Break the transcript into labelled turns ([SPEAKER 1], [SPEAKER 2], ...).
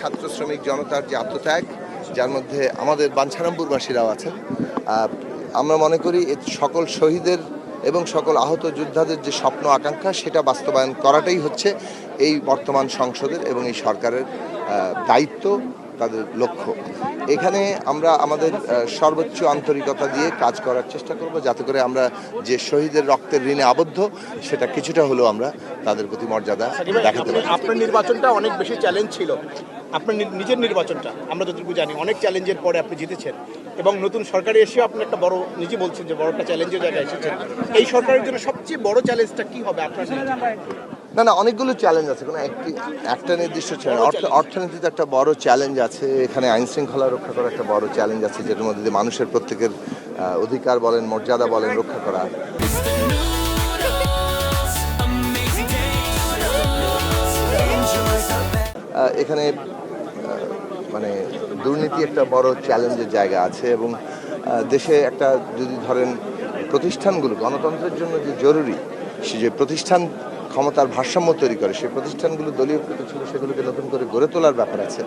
[SPEAKER 1] ছাত্র শ্রমিক জনতার যে আত্মত্যাগ, যার মধ্যে আমাদের বাঞ্ছারামপুরবাসীরাও আছেন, আমরা মনে করি সকল শহীদের এবং সকল আহত যোদ্ধাদের যে স্বপ্ন আকাঙ্ক্ষা সেটা বাস্তবায়ন করাটাই হচ্ছে এই বর্তমান সংসদের এবং এই সরকারের দায়িত্ব, তাদের লক্ষ্য। এখানে আমরা আমাদের সর্বোচ্চ আন্তরিকতা দিয়ে কাজ করার চেষ্টা করব, যাতে করে আমরা যে শহীদের রক্তের ঋণে আবদ্ধ সেটা কিছুটা হলেও আমরা তাদের প্রতি মর্যাদা দেখাতে পারি।
[SPEAKER 2] আপনার নির্বাচনটা অনেক বেশি চ্যালেঞ্জ ছিল, আপনার নিজের নির্বাচনটা আমরা যতটুকু জানি অনেক চ্যালেঞ্জের পরে আপনি জিতেছেন এবং নতুন সরকারে এসেও আপনি একটা বড়, নিজে বলছেন যে বড় একটা চ্যালেঞ্জের জায়গায় এসেছেন। এই সরকারের জন্য সবচেয়ে বড় চ্যালেঞ্জটা কি হবে আপনার?
[SPEAKER 1] না, অনেকগুলো চ্যালেঞ্জ আছে, কোনো একটা নির্দিষ্ট চ্যালেঞ্জ। অর্থনীতিতে একটা বড় চ্যালেঞ্জ আছে, এখানে আইন শৃঙ্খলা রক্ষা করা একটা বড় চ্যালেঞ্জ আছে, যেটার মধ্যে দিয়ে মানুষের প্রত্যেকের অধিকার বলেন, মর্যাদা বলেন রক্ষা করা। এখানে মানে দুর্নীতি একটা বড় চ্যালেঞ্জের জায়গা আছে এবং দেশে একটা যদি ধরেন প্রতিষ্ঠানগুলো গণতন্ত্রের জন্য যে জরুরি, সে যে প্রতিষ্ঠান ক্ষমতার ভারসাম্য তৈরি করে, সেই প্রতিষ্ঠানগুলো দলীয়কৃত ছিল, সেগুলোকে নতুন করে গড়ে তোলার ব্যাপার আছে।